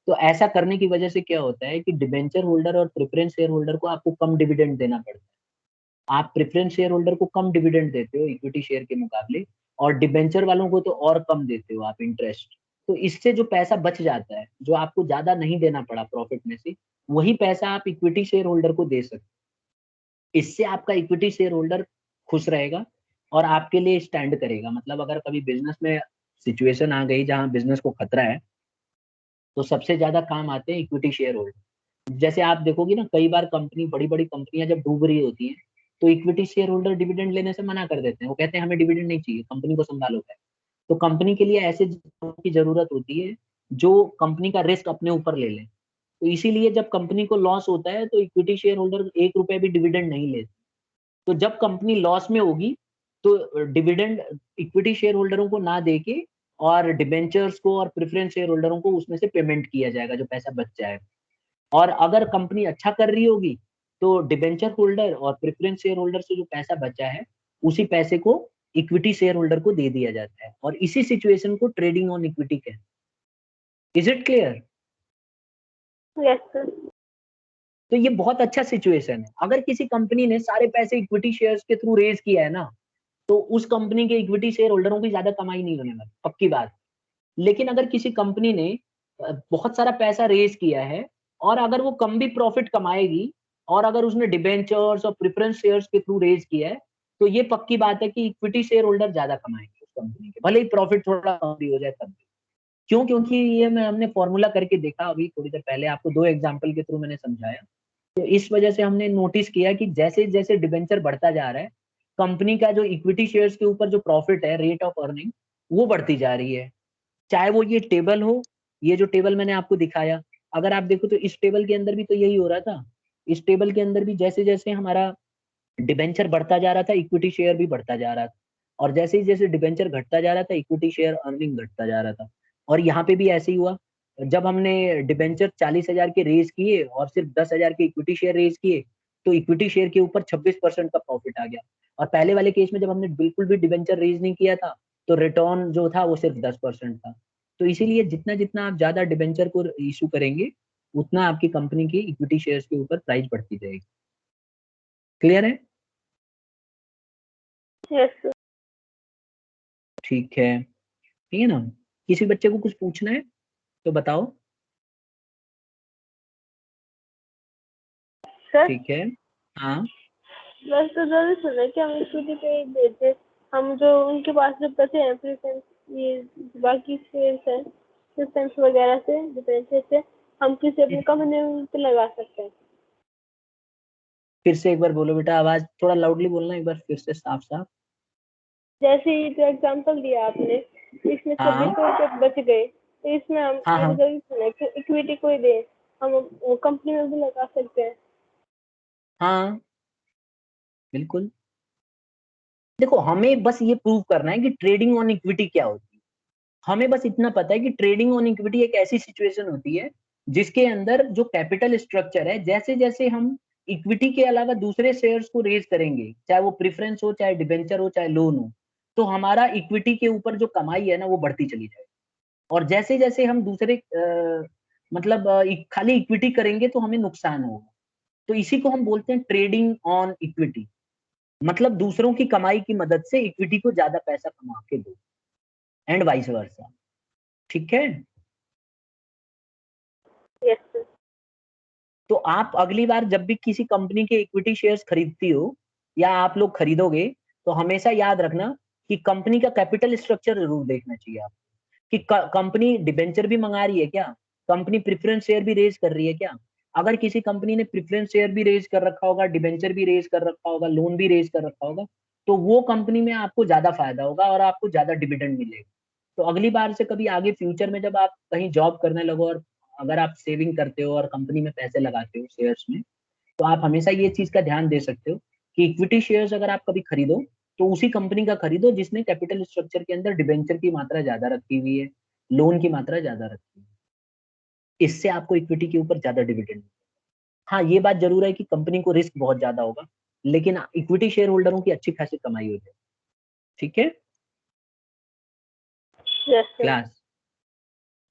तो ऐसा करने की वजह से क्या होता है कि डिबेंचर होल्डर और प्रेफरेंस शेयर होल्डर को आपको कम डिविडेंड देना पड़ता है। आप प्रेफरेंस शेयर होल्डर को कम डिविडेंड देते हो इक्विटी शेयर के मुकाबले, और डिबेंचर वालों को तो और कम देते हो आप इंटरेस्ट। तो इससे जो पैसा बच जाता है, जो आपको ज्यादा नहीं देना पड़ा प्रॉफिट में से, वही पैसा आप इक्विटी शेयर होल्डर को दे सकते हो। इससे आपका इक्विटी शेयर होल्डर खुश रहेगा और आपके लिए स्टैंड करेगा। मतलब अगर कभी बिजनेस में सिचुएशन आ गई जहां बिजनेस को खतरा है, तो सबसे ज्यादा काम आते हैं इक्विटी शेयर होल्डर। जैसे आप देखोगे ना, कई बार कंपनी, बड़ी बड़ी कंपनियां जब डूब रही होती हैं तो इक्विटी शेयर होल्डर डिविडेंड लेने से मना कर देते हैं। वो कहते हैं हमें डिविडेंड नहीं चाहिए, कंपनी को संभालो। तो कंपनी के लिए ऐसे लोगों की जरूरत होती है जो कंपनी का रिस्क अपने ऊपर ले लें। तो इसीलिए जब कंपनी को लॉस होता है तो इक्विटी शेयर होल्डर 1 रुपए भी डिविडेंड नहीं लेते। तो जब कंपनी लॉस में होगी तो डिविडेंड इक्विटी शेयर होल्डरों को ना देके और डिबेंचर्स को और प्रेफरेंस शेयर होल्डरों को उसमें से पेमेंट किया जाएगा जो पैसा बच जाए। और अगर कंपनी अच्छा कर रही होगी तो डिबेंचर होल्डर और प्रेफरेंस शेयर होल्डर से जो पैसा बचा है उसी पैसे को इक्विटी शेयर होल्डर को दे दिया जाता है, और इसी सिचुएशन को ट्रेडिंग ऑन इक्विटी कहते हैं। Is it clear? Yes sir. तो ये बहुत अच्छा सिचुएशन है। अगर किसी कंपनी ने सारे पैसे इक्विटी शेयर्स के थ्रू रेज किया है ना, तो उस कंपनी के इक्विटी शेयर होल्डरों की ज्यादा कमाई नहीं होने वाली, पक्की बात। लेकिन अगर किसी कंपनी ने बहुत सारा पैसा रेज किया है और अगर वो कम भी प्रॉफिट कमाएगी और अगर उसने डिबेंचर्स और प्रेफरेंस शेयर्स के थ्रू रेज किया है, तो ये पक्की बात है कि इक्विटी शेयर होल्डर ज्यादा कमाएंगे उस कंपनी के, भले ही प्रॉफिट थोड़ा कम भी हो जाए तब भी। क्यों? क्योंकि ये हमने फॉर्मूला करके देखा अभी थोड़ी देर पहले, आपको 2 एग्जांपल के थ्रू मैंने समझाया। तो इस वजह से हमने नोटिस किया कि जैसे जैसे डिबेंचर बढ़ता जा रहा है, कंपनी का जो इक्विटी शेयर्स के ऊपर जो प्रॉफिट है, रेट ऑफ अर्निंग, वो बढ़ती जा रही है। चाहे वो ये टेबल हो, ये जो टेबल मैंने आपको दिखाया, अगर आप देखो तो इस टेबल के अंदर भी तो यही हो रहा था। इस टेबल के अंदर भी जैसे जैसे हमारा डिबेंचर बढ़ता जा रहा था, इक्विटी शेयर भी बढ़ता जा रहा था, और जैसे ही जैसे डिबेंचर घटता जा रहा था, इक्विटी शेयर अर्निंग घटता जा रहा था। और यहाँ पे भी ऐसे ही हुआ। जब हमने डिबेंचर 40,000 के रेज किए और सिर्फ 10,000 के इक्विटी शेयर रेज किए, तो इक्विटी शेयर के ऊपर 26% का प्रॉफिट आ गया। और पहले वाले केस में जब हमने बिल्कुल भी डिबेंचर रेज नहीं किया था, तो रिटर्न जो था वो सिर्फ 10% था। तो इसीलिए जितना जितना आप ज्यादा डिबेंचर को इशू करेंगे, उतना आपकी कंपनी की इक्विटी शेयर्स के ऊपर प्राइस बढ़ती जाएगी। क्लियर है? Yes sir. ठीक है, ठीक है ना? किसी बच्चे को कुछ पूछना है तो बताओ। सर ठीक है। हाँ बस तो जरूर सुना कि हम इक्विटी पे भेजे, हम जो उनके पास जो पैसे हैं प्रेफरेंस, ये बाकी शेयर्स हैं प्रेफरेंस वगैरह से डिफरेंसेस से हम किसी अपनी कंपनी पे लगा सकते हैं। फिर से एक बार बोलो बेटा, आवाज थोड़ा लाउडली बोलना एक बार फिर से, साफ साफ। जैसे ये जो एग्जांपल दिया आपने, इसमें हाँ 26 बच गए, तो इसमें हम हाँ ये हाँ जरूर सुना कि इक्विटी कोई दे, हम वो कंपनी में भी लगा सकते हैं। हाँ बिल्कुल। देखो, हमें बस ये प्रूव करना है कि ट्रेडिंग ऑन इक्विटी क्या होती है। हमें बस इतना पता है कि ट्रेडिंग ऑन इक्विटी एक ऐसी सिचुएशन होती है जिसके अंदर जो कैपिटल स्ट्रक्चर है, जैसे जैसे हम इक्विटी के अलावा दूसरे शेयर्स को रेज करेंगे, चाहे वो प्रेफरेंस हो, चाहे डिबेंचर हो, चाहे लोन हो, तो हमारा इक्विटी के ऊपर जो कमाई है ना, वो बढ़ती चली जाएगी। और जैसे जैसे हम दूसरे मतलब खाली इक्विटी करेंगे तो हमें नुकसान होगा। तो इसी को हम बोलते हैं ट्रेडिंग ऑन इक्विटी, मतलब दूसरों की कमाई की मदद से इक्विटी को ज्यादा पैसा कमा के दो, एंड वाइस वर्सा। ठीक है? Yes sir. तो आप अगली बार जब भी किसी कंपनी के इक्विटी शेयर्स खरीदती हो या आप लोग खरीदोगे, तो हमेशा याद रखना कि कंपनी का कैपिटल स्ट्रक्चर जरूर देखना चाहिए आप, कि कंपनी डिबेंचर भी मंगा रही है क्या, कंपनी प्रेफरेंस शेयर भी रेज कर रही है क्या। अगर किसी कंपनी ने प्रेफरेंस शेयर भी रेज कर रखा होगा, डिबेंचर भी रेज कर रखा होगा, लोन भी रेज कर रखा होगा, तो वो कंपनी में आपको ज्यादा फायदा होगा और आपको ज्यादा डिविडेंड मिलेगा। तो अगली बार से कभी आगे फ्यूचर में जब आप कहीं जॉब करने लगो और अगर आप सेविंग करते हो और कंपनी में पैसे लगाते हो शेयर्स में, तो आप हमेशा ये चीज का ध्यान दे सकते हो कि इक्विटी शेयर्स अगर आप कभी खरीदो तो उसी कंपनी का खरीदो जिसने कैपिटल स्ट्रक्चर के अंदर डिबेंचर की मात्रा ज्यादा रखी हुई है, लोन की मात्रा ज्यादा रखी है। इससे आपको इक्विटी के ऊपर ज्यादा डिविडेंड। हाँ, ये बात जरूर है कि कंपनी को रिस्क बहुत ज्यादा होगा, लेकिन इक्विटी शेयर होल्डरों की अच्छी खासी कमाई हो जाए। ठीक है यस सर। क्लास?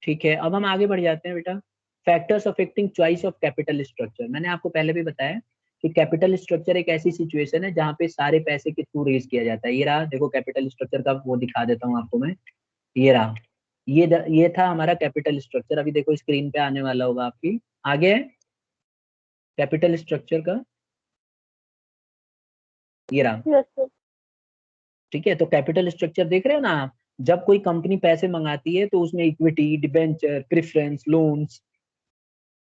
ठीक है, अब हम आगे बढ़ जाते हैं बेटा। Factors affecting choice of capital structure. मैंने आपको पहले भी बताया कि कैपिटल स्ट्रक्चर एक ऐसी सिचुएशन है जहाँ पे सारे पैसे के थ्रू रेज किया जाता है। ये रहा, देखो कैपिटल स्ट्रक्चर का वो दिखा देता हूँ आपको मैं। ये रहा, ये था हमारा कैपिटल स्ट्रक्चर। अभी देखो स्क्रीन पे आने वाला होगा आपकी, आगे है कैपिटल स्ट्रक्चर का, ये रहा। Yes sir. ठीक है, तो कैपिटल स्ट्रक्चर देख रहे हो ना आप? जब कोई कंपनी पैसे मंगाती है तो उसमें इक्विटी, डिबेंचर, प्रेफरेंस, लोन्स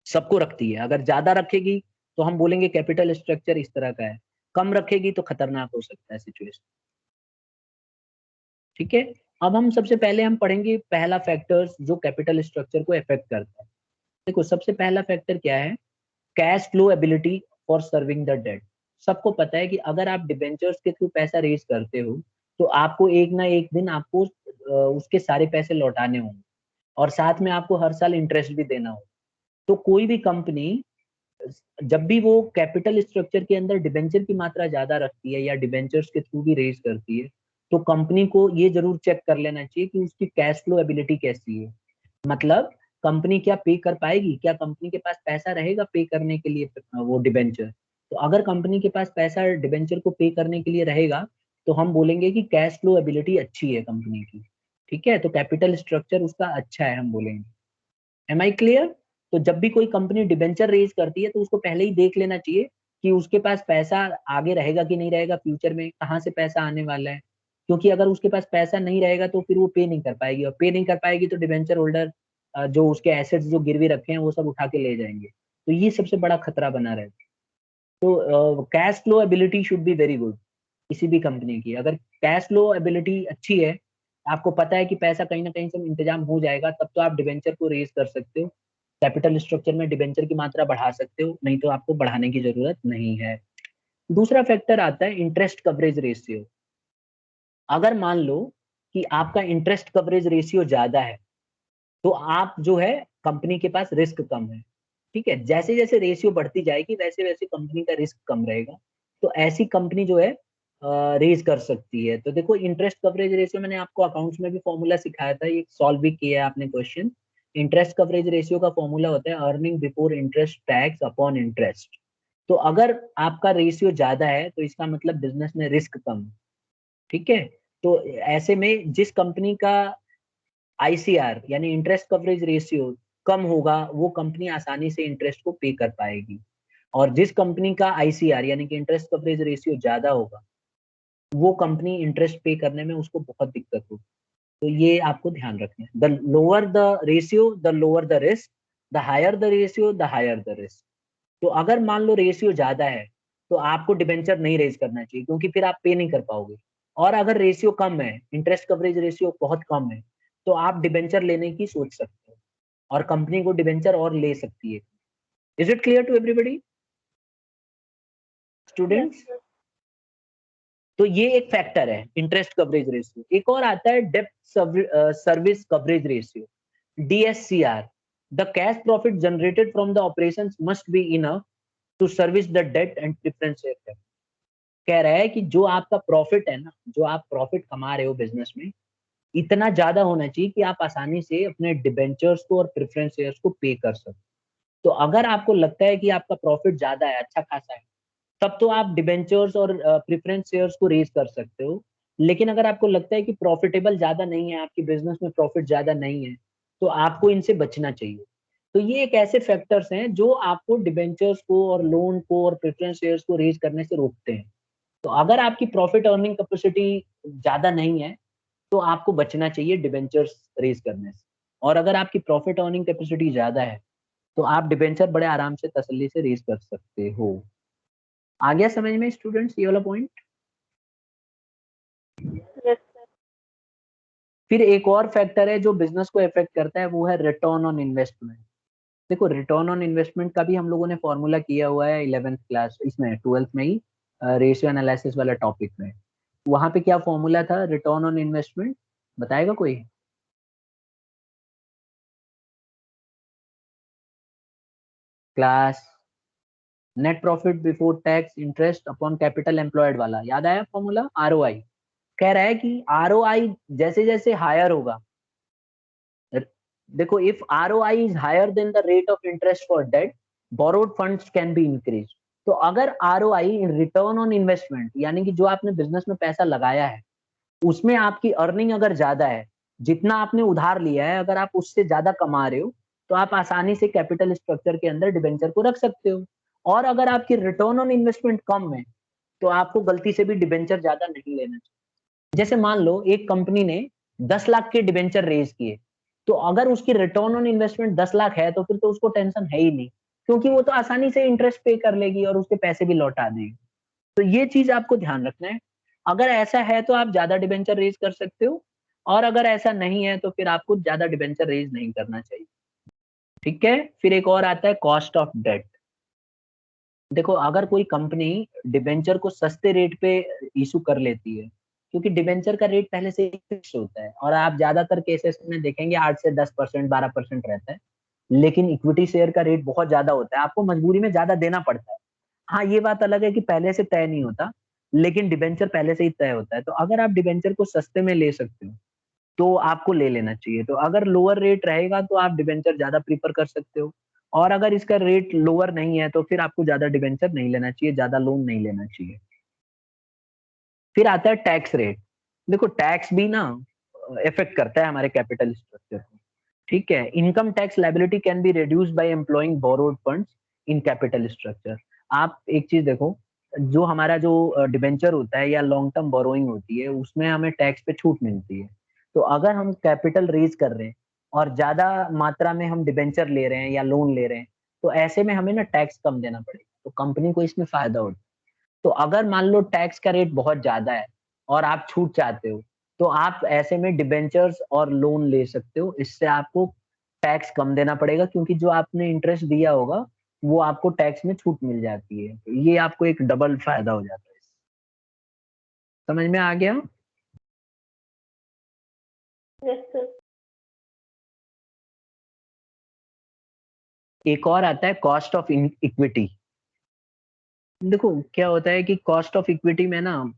सबको रखती है। अगर ज्यादा रखेगी तो हम बोलेंगे कैपिटल स्ट्रक्चर इस तरह का है, कम रखेगी तो खतरनाक हो सकता है सिचुएशन। ठीक है, अब हम सबसे पहले हम पढ़ेंगे पहला फैक्टर्स जो कैपिटल स्ट्रक्चर को अफेक्ट करता है। देखो सबसे पहला फैक्टर क्या है? Cash flow ability for serving the debt. सबको पता है कि अगर आप डिबेंचर्स के थ्रू पैसा रेज करते हो तो आपको एक ना एक दिन आपको उसके सारे पैसे लौटाने होंगे और साथ में आपको हर साल इंटरेस्ट भी देना होगा। तो कोई भी कंपनी जब भी वो कैपिटल स्ट्रक्चर के अंदर डिबेंचर की मात्रा ज्यादा रखती है या डिबेंचर्स के थ्रू भी रेज करती है तो कंपनी को ये जरूर चेक कर लेना चाहिए कि उसकी कैश फ्लो एबिलिटी कैसी है। मतलब कंपनी क्या पे कर पाएगी, क्या कंपनी के पास पैसा रहेगा पे करने के लिए वो डिबेंचर। तो अगर कंपनी के पास पैसा डिबेंचर को पे करने के लिए रहेगा तो हम बोलेंगे कि कैश फ्लो एबिलिटी अच्छी है कंपनी की। ठीक है, तो कैपिटल स्ट्रक्चर उसका अच्छा है हम बोलेंगे। Am I clear? तो जब भी कोई कंपनी डिबेंचर रेज करती है तो उसको पहले ही देख लेना चाहिए कि उसके पास पैसा आगे रहेगा कि नहीं रहेगा, फ्यूचर में कहाँ से पैसा आने वाला है। क्योंकि अगर उसके पास पैसा नहीं रहेगा तो फिर वो पे नहीं कर पाएगी, और पे नहीं कर पाएगी तो डिबेंचर होल्डर जो उसके एसेट्स जो गिरवी रखे हैं वो सब उठा के ले जाएंगे। तो ये सबसे बड़ा खतरा बना रहता है। तो cash flow ability should be very good किसी भी कंपनी की। अगर कैश फ्लो एबिलिटी अच्छी है, आपको पता है कि पैसा कहीं ना कहीं से इंतजाम हो जाएगा, तब तो आप डिबेंचर को रेज कर सकते हो, कैपिटल स्ट्रक्चर में डिबेंचर की मात्रा बढ़ा सकते हो, नहीं तो आपको बढ़ाने की जरूरत नहीं है। दूसरा फैक्टर आता है इंटरेस्ट कवरेज रेशियो। अगर मान लो कि आपका इंटरेस्ट कवरेज रेशियो ज्यादा है तो आप जो है कंपनी के पास रिस्क कम है। ठीक है, जैसे जैसे रेशियो बढ़ती जाएगी वैसे वैसे कंपनी का रिस्क कम रहेगा, तो ऐसी कंपनी जो है रेज कर सकती है। तो देखो इंटरेस्ट कवरेज रेशियो मैंने आपको अकाउंट्स में भी फॉर्मूला सिखाया था, ये सॉल्व भी किया है आपने क्वेश्चन। इंटरेस्ट कवरेज रेशियो का फॉर्मूला होता है earning before interest tax upon interest. तो अगर आपका रेशियो ज्यादा है तो इसका मतलब बिजनेस में रिस्क कम है। ठीक है, तो ऐसे में जिस कंपनी का आईसीआर यानी इंटरेस्ट कवरेज रेशियो कम होगा वो कंपनी आसानी से इंटरेस्ट को पे कर पाएगी, और जिस कंपनी का आईसीआर यानी कि इंटरेस्ट कवरेज रेशियो ज्यादा होगा वो कंपनी इंटरेस्ट पे करने में उसको बहुत दिक्कत होगी। तो ये आपको ध्यान रखना है, the lower the ratio the lower the risk, the higher the ratio the higher the risk. तो अगर मान लो रेशियो ज्यादा है तो आपको डिबेंचर नहीं रेज करना चाहिए क्योंकि फिर आप पे नहीं कर पाओगे। और अगर रेशियो कम है, इंटरेस्ट कवरेज रेशियो बहुत कम है, तो आप डिबेंचर लेने की सोच सकते हो और कंपनी को डिबेंचर और ले सकती है। Is it clear to everybody yes students? Sir. तो ये एक फैक्टर है इंटरेस्ट कवरेज रेशियो। एक और आता है डेब्ट service coverage ratio, DSCR. The cash profit generated from the operations must be enough to service the debt and preference share. कह रहा है कि जो आपका प्रॉफिट है ना, जो आप प्रॉफिट कमा रहे हो बिजनेस में, इतना ज्यादा होना चाहिए कि आप आसानी से अपने डिबेंचर्स को और प्रेफरेंस शेयर्स को पे कर सको। तो अगर आपको लगता है कि आपका प्रॉफिट ज्यादा है, अच्छा खासा है, तब तो आप डिबेंचर्स और प्रेफरेंस शेयर्स को रेज कर सकते हो। लेकिन अगर आपको लगता है कि प्रॉफिटेबल ज्यादा नहीं है, आपकी बिजनेस में प्रॉफिट ज्यादा नहीं है, तो आपको इनसे बचना चाहिए। तो ये एक ऐसे फैक्टर्स हैं जो आपको डिबेंचर्स को और लोन को और प्रेफरेंस शेयर्स को रेज करने से रोकते हैं। तो अगर आपकी प्रॉफिट अर्निंग कैपेसिटी ज्यादा नहीं है तो आपको बचना चाहिए डिबेंचर्स रेज करने से। और अगर आपकी प्रॉफिट अर्निंग कैपेसिटी ज्यादा है तो आप डिबेंचर बड़े आराम से तसल्ली से रेज कर सकते हो। आ गया समझ में स्टूडेंट्स ये वाला पॉइंट? Yes sir. फिर एक और फैक्टर है जो बिजनेस को इफेक्ट करता है, वो है रिटर्न ऑन इन्वेस्टमेंट। देखो रिटर्न ऑन इन्वेस्टमेंट का भी हम लोगों ने फॉर्मूला किया हुआ है 11th क्लास इसमें 12th में ही, रेशियो एनालिसिस वाला टॉपिक में। वहां पे क्या फॉर्मूला था रिटर्न ऑन इन्वेस्टमेंट, बताएगा कोई? Class net profit before tax interest upon capital employed वाला, याद आया फॉर्मूला? आरओआई। कह रहा है कि आरओआई जैसे जैसे हायर होगा, देखो if ROI is higher then the rate of interest for debt borrowed funds can be increase. तो अगर आरओआई रिटर्न ऑन इन्वेस्टमेंट यानी कि जो आपने बिजनेस में पैसा लगाया है उसमें आपकी अर्निंग अगर ज्यादा है, जितना आपने उधार लिया है अगर आप उससे ज्यादा कमा रहे हो, तो आप आसानी से कैपिटल स्ट्रक्चर के अंदर डिबेंचर को रख सकते हो। और अगर आपकी रिटर्न ऑन इन्वेस्टमेंट कम है तो आपको गलती से भी डिबेंचर ज्यादा नहीं लेना चाहिए। जैसे मान लो एक कंपनी ने 10 लाख के डिबेंचर रेज किए, तो अगर उसकी रिटर्न ऑन इन्वेस्टमेंट 10 लाख है तो फिर तो उसको टेंशन है ही नहीं, क्योंकि वो तो आसानी से इंटरेस्ट पे कर लेगी और उसके पैसे भी लौटा देगी। तो ये चीज आपको ध्यान रखना है। अगर ऐसा है तो आप ज्यादा डिबेंचर रेज कर सकते हो, और अगर ऐसा नहीं है तो फिर आपको ज्यादा डिबेंचर रेज नहीं करना चाहिए। ठीक है, फिर एक और आता है कॉस्ट ऑफ डेट। देखो अगर कोई कंपनी डिबेंचर को सस्ते रेट पे इशू कर लेती है, क्योंकि डिबेंचर का रेट पहले से ही फिक्स होता है और आप ज्यादातर केसेस में देखेंगे 8 से 10%, 12% रहता है। लेकिन इक्विटी शेयर का रेट बहुत ज्यादा होता है, आपको मजबूरी में ज्यादा देना पड़ता है। हाँ, ये बात अलग है कि पहले से तय नहीं होता, लेकिन डिबेंचर पहले से ही तय होता है। तो अगर आप डिबेंचर को सस्ते में ले सकते हो, तो आपको ले लेना चाहिए। तो अगर लोअर रेट रहेगा तो आप डिबेंचर ज्यादा प्रीफर कर सकते हो, और अगर इसका रेट लोअर नहीं है तो फिर आपको ज्यादा डिबेंचर नहीं लेना चाहिए, ज्यादा लोन नहीं लेना चाहिए। फिर आता है टैक्स रेट। देखो टैक्स भी ना इफेक्ट करता है हमारे कैपिटल स्ट्रक्चर को। ठीक है, income tax liability can be reduced by employing borrowed funds in capital structure. आप एक चीज देखो, जो हमारा जो डिबेंचर होता है या लॉन्ग टर्म बोरोइंग होती है, उसमें हमें टैक्स पे छूट मिलती है। तो अगर हम कैपिटल रेज कर रहे हैं और ज्यादा मात्रा में हम डिबेंचर ले रहे हैं या लोन ले रहे हैं, तो ऐसे में हमें ना टैक्स कम देना पड़ेगा, तो कंपनी को इसमें फायदा होता है। तो अगर मान लो टैक्स का रेट बहुत ज्यादा है और आप छूट चाहते हो, तो आप ऐसे में डिबेंचर्स और लोन ले सकते हो। इससे आपको टैक्स कम देना पड़ेगा, क्योंकि जो आपने इंटरेस्ट दिया होगा वो आपको टैक्स में छूट मिल जाती है। तो ये आपको एक डबल फायदा हो जाता है। समझ में आ गया? Yes sir. एक और आता है कॉस्ट ऑफ इक्विटी। देखो क्या होता है कि कॉस्ट ऑफ इक्विटी में ना,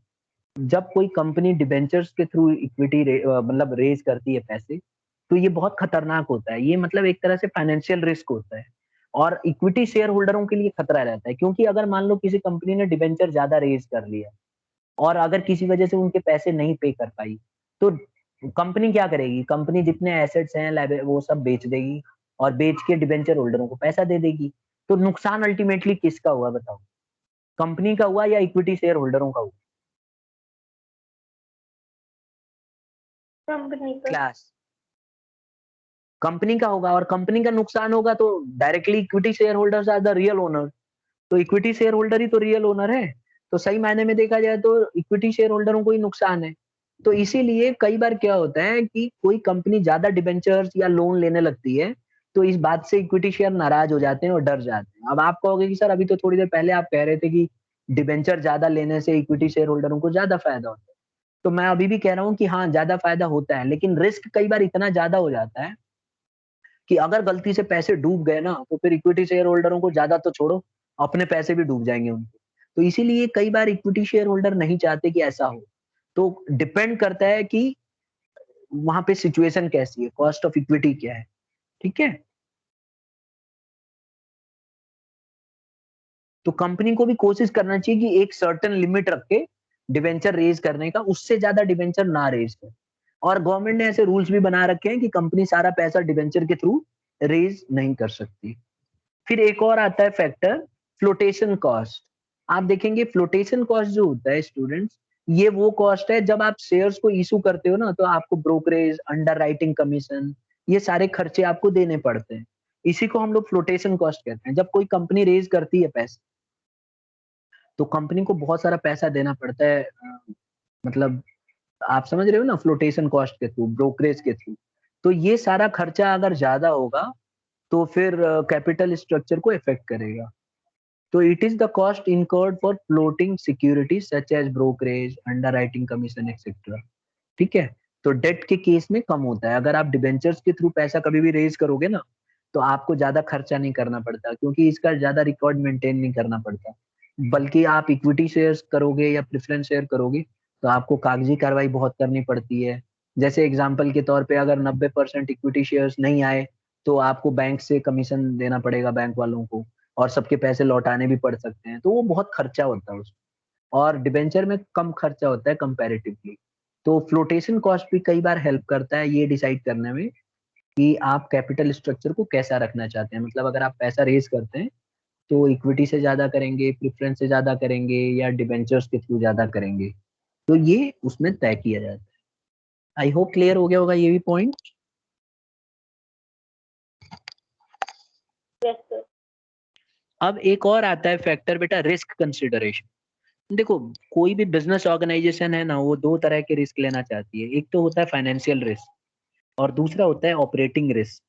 जब कोई कंपनी डिबेंचर्स के थ्रू इक्विटी मतलब रेज करती है पैसे, तो ये बहुत खतरनाक होता है। ये मतलब एक तरह से फाइनेंशियल रिस्क होता है, और इक्विटी शेयर होल्डरों के लिए खतरा रहता है। क्योंकि अगर मान लो किसी कंपनी ने डिबेंचर ज्यादा रेज कर लिया और अगर किसी वजह से उनके पैसे नहीं पे कर पाई, तो कंपनी क्या करेगी? कंपनी जितने एसेट्स हैं वो सब बेच देगी और बेच के डिबेंचर होल्डरों को पैसा दे देगी। तो नुकसान अल्टीमेटली किसका हुआ बताओ? कंपनी का हुआ या इक्विटी शेयर होल्डरों का हुआ? कंपनी का। क्लास कंपनी का होगा, और कंपनी का नुकसान होगा तो directly equity shareholders are the real owner. तो इक्विटी शेयर होल्डर ही तो रियल ओनर है। तो सही मायने में देखा जाए तो इक्विटी शेयर होल्डरों को ही नुकसान है। तो इसीलिए कई बार क्या होता है कि कोई कंपनी ज्यादा डिबेंचर्स या लोन लेने लगती है, तो इस बात से इक्विटी शेयर नाराज हो जाते हैं और डर जाते हैं। अब आप कहोगे कि सर अभी तो थोड़ी देर पहले आप कह रहे थे कि डिबेंचर ज्यादा लेने से इक्विटी शेयर होल्डरों को ज्यादा फायदा होता है। तो मैं अभी भी कह रहा हूँ कि हाँ, ज्यादा फायदा होता है, लेकिन रिस्क कई बार इतना ज्यादा हो जाता है कि अगर गलती से पैसे डूब गए ना, तो फिर इक्विटी शेयर होल्डरों को ज्यादा तो छोड़ो, अपने पैसे भी डूब जाएंगे उनके। तो इसीलिए कई बार इक्विटी शेयर होल्डर नहीं चाहते कि ऐसा हो। तो डिपेंड करता है कि वहां पे सिचुएशन कैसी है, कॉस्ट ऑफ इक्विटी क्या है। ठीक है, तो कंपनी को भी कोशिश करना चाहिए कि एक सर्टेन लिमिट रख के डिवेंचर रेज करने का, उससे ज्यादा डिवेंचर ना रेज करे। और गवर्नमेंट ने ऐसे रूल्स भी बना रखे हैं कि कंपनी सारा पैसा डिवेंचर के थ्रू रेज नहीं कर सकती। फिर एक और आता है फैक्टर, फ्लोटेशन कॉस्ट। आप देखेंगे फ्लोटेशन कॉस्ट जो होता है स्टूडेंट्स, ये वो कॉस्ट है जब आप शेयर्स को इशू करते हो ना, तो आपको ब्रोकरेज, अंडर राइटिंग कमीशन, ये सारे खर्चे आपको देने पड़ते हैं। इसी को हम लोग फ्लोटेशन कॉस्ट कहते हैं। जब कोई कंपनी रेज करती है पैसे, तो कंपनी को बहुत सारा पैसा देना पड़ता है। मतलब आप समझ रहे हो ना, फ्लोटेशन कॉस्ट के थ्रू, ब्रोकरेज के थ्रू। तो ये सारा खर्चा अगर ज्यादा होगा तो फिर कैपिटल स्ट्रक्चर को इफेक्ट करेगा। तो it is the cost incurred for floating securities such as brokerage, underwriting commission etcetera. ठीक है, तो डेट के केस में कम होता है। अगर आप डिबेंचर्स के थ्रू पैसा कभी भी रेज करोगे ना, तो आपको ज्यादा खर्चा नहीं करना पड़ता, क्योंकि इसका ज्यादा रिकॉर्ड मेंटेन नहीं करना पड़ता। बल्कि आप इक्विटी शेयर्स करोगे या प्रेफरेंस शेयर करोगे, तो आपको कागजी कार्रवाई बहुत करनी पड़ती है। जैसे एग्जाम्पल के तौर पे अगर 90% इक्विटी शेयर्स नहीं आए, तो आपको बैंक से कमीशन देना पड़ेगा, बैंक वालों को, और सबके पैसे लौटाने भी पड़ सकते हैं। तो वो बहुत खर्चा होता है उसमें, और डिबेंचर में कम खर्चा होता है कंपैरेटिवली। तो फ्लोटेशन कॉस्ट भी कई बार हेल्प करता है ये डिसाइड करने में कि आप कैपिटल स्ट्रक्चर को कैसा रखना चाहते हैं। मतलब अगर आप पैसा रेज करते हैं, तो इक्विटी से ज्यादा करेंगे, प्रेफरेंस से ज्यादा करेंगे, या डिबेंचर्स के थ्रू ज्यादा करेंगे। तो ये उसमें तय किया जाता है। आई होप क्लियर हो गया होगा ये भी पॉइंट। Yes sir. अब एक और आता है फैक्टर बेटा, रिस्क कंसिडरेशन। देखो कोई भी बिजनेस ऑर्गेनाइजेशन है ना, वो दो तरह के रिस्क लेना चाहती है। एक तो होता है फाइनेंशियल रिस्क, और दूसरा होता है ऑपरेटिंग रिस्क।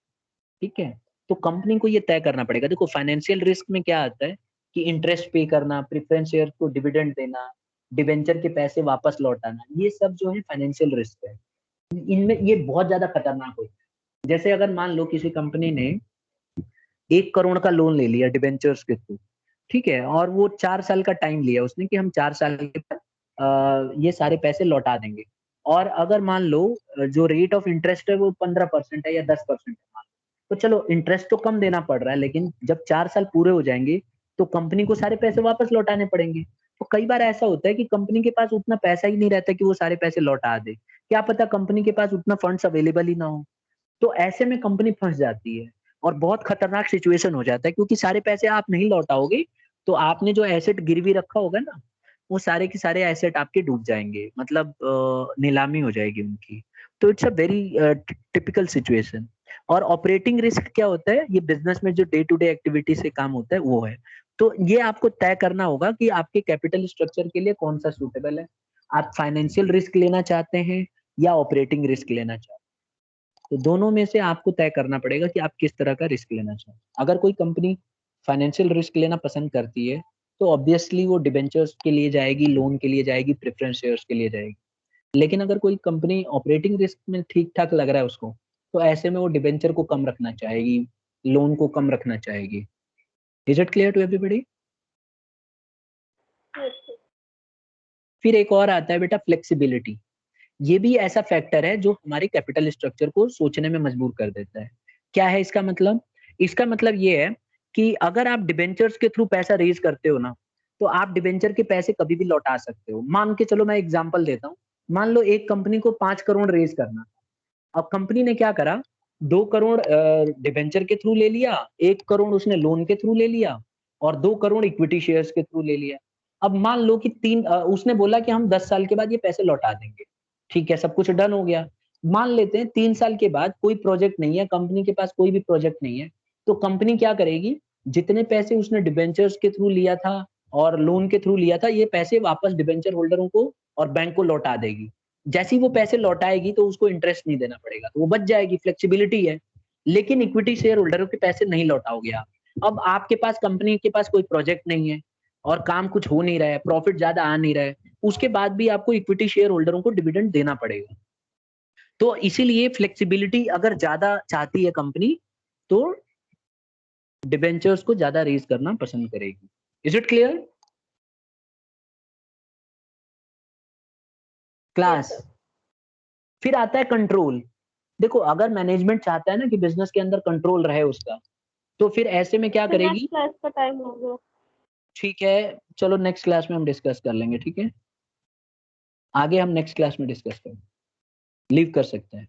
ठीक है, तो कंपनी को ये तय करना पड़ेगा। देखो फाइनेंशियल रिस्क में क्या आता है कि इंटरेस्ट पे करना, प्रेफरेंस शेयर को डिविडेंड देना, डिबेंचर के पैसे वापस लौटाना, ये सब जो है फाइनेंशियल रिस्क है। इनमें ये बहुत ज्यादा खतरनाक होता है। जैसे अगर मान लो किसी कंपनी ने 1 करोड़ का लोन ले लिया डिबेंचर्स के थ्रू, ठीक है, और वो 4 साल का टाइम लिया उसने कि हम 4 साल के बाद ये सारे पैसे लौटा देंगे। और अगर मान लो जो रेट ऑफ इंटरेस्ट है वो 15% है या 10% है, तो चलो इंटरेस्ट तो कम देना पड़ रहा है, लेकिन जब 4 साल पूरे हो जाएंगे तो कंपनी को सारे पैसे वापस लौटाने पड़ेंगे। तो कई बार ऐसा होता है कि कंपनी के पास उतना पैसा ही नहीं रहता कि वो सारे पैसे लौटा दे, क्या पता कंपनी के पास उतना फंड्स अवेलेबल ही ना हो। तो ऐसे में कंपनी फंस जाती है और बहुत खतरनाक सिचुएशन हो जाता है, क्योंकि सारे पैसे आप नहीं लौटाओगे तो आपने जो एसेट गिरवी रखा होगा ना, वो सारे के सारे एसेट आपके डूब जाएंगे, मतलब नीलामी हो जाएगी उनकी। तो it's a very typical situation. और ऑपरेटिंग रिस्क क्या होता है, ये बिजनेस में जो डे टू डे एक्टिविटी से काम होता है वो है। तो ये आपको तय करना होगा कि आपके कैपिटल स्ट्रक्चर के लिए कौन सा सूटेबल है। आप फाइनेंशियल रिस्क लेना चाहते हैं या ऑपरेटिंग रिस्क लेना चाहते हैं, तो दोनों में से आपको तय करना पड़ेगा कि आप किस तरह का रिस्क लेना चाहते हैं। अगर कोई कंपनी फाइनेंशियल रिस्क लेना पसंद करती है तो ऑब्वियसली वो डिबेंचर्स के लिए जाएगी, लोन के लिए जाएगी, प्रेफरेंस शेयर्स के लिए जाएगी। लेकिन अगर कोई कंपनी ऑपरेटिंग रिस्क में ठीक ठाक लग रहा है उसको, तो ऐसे में वो डिबेंचर को कम रखना चाहेगी, लोन को कम रखना चाहेगी। Is it clear to everybody? फिर एक और आता है बेटा फ्लेक्सिबिलिटी। ये भी ऐसा फैक्टर है जो हमारे कैपिटल स्ट्रक्चर को सोचने में मजबूर कर देता है। क्या है इसका मतलब? इसका मतलब ये है कि अगर आप डिबेंचर्स के थ्रू पैसा रेज करते हो ना, तो आप डिबेंचर के पैसे कभी भी लौटा सकते हो। मान के चलो, मैं एग्जांपल देता हूँ। मान लो एक कंपनी को 5 करोड़ रेज करना, अब कंपनी ने क्या करा, 2 करोड़ डिबेंचर के थ्रू ले लिया, 1 करोड़ उसने लोन के थ्रू ले लिया, और 2 करोड़ इक्विटी शेयर्स के थ्रू ले लिया। अब मान लो कि उसने बोला कि हम 10 साल के बाद ये पैसे लौटा देंगे। ठीक है, सब कुछ डन हो गया। मान लेते हैं 3 साल के बाद कोई प्रोजेक्ट नहीं है, कंपनी के पास कोई भी प्रोजेक्ट नहीं है, तो कंपनी क्या करेगी, जितने पैसे उसने डिबेंचर्स के थ्रू लिया था और लोन के थ्रू लिया था, ये पैसे वापस डिबेंचर होल्डरों को और बैंक को लौटा देगी। जैसे ही वो पैसे लौटाएगी तो उसको इंटरेस्ट नहीं देना पड़ेगा, तो वो बच जाएगी, फ्लेक्सिबिलिटी है। लेकिन इक्विटी शेयर होल्डरों के पैसे नहीं लौटाओगे आप। अब आपके पास, कंपनी के पास कोई प्रोजेक्ट नहीं है और काम कुछ हो नहीं रहा है, प्रॉफिट ज्यादा आ नहीं रहा है, उसके बाद भी आपको इक्विटी शेयर होल्डरों को डिविडेंड देना पड़ेगा। तो इसीलिए फ्लेक्सिबिलिटी अगर ज्यादा चाहती है कंपनी, तो डिबेंचर्स को ज्यादा रेज करना पसंद करेगी। Is it clear yes class? Sir. फिर आता है कंट्रोल। देखो, अगर मैनेजमेंट चाहता है ना कि बिजनेस के अंदर कंट्रोल रहे उसका, तो फिर ऐसे में क्या तो नेक्स्ट करेगी? क्लास का टाइम हो गया। ठीक है, चलो नेक्स्ट क्लास में हम डिस्कस कर लेंगे, ठीक है, आगे हम नेक्स्ट क्लास में डिस्कस करेंगे, लीव कर सकते हैं।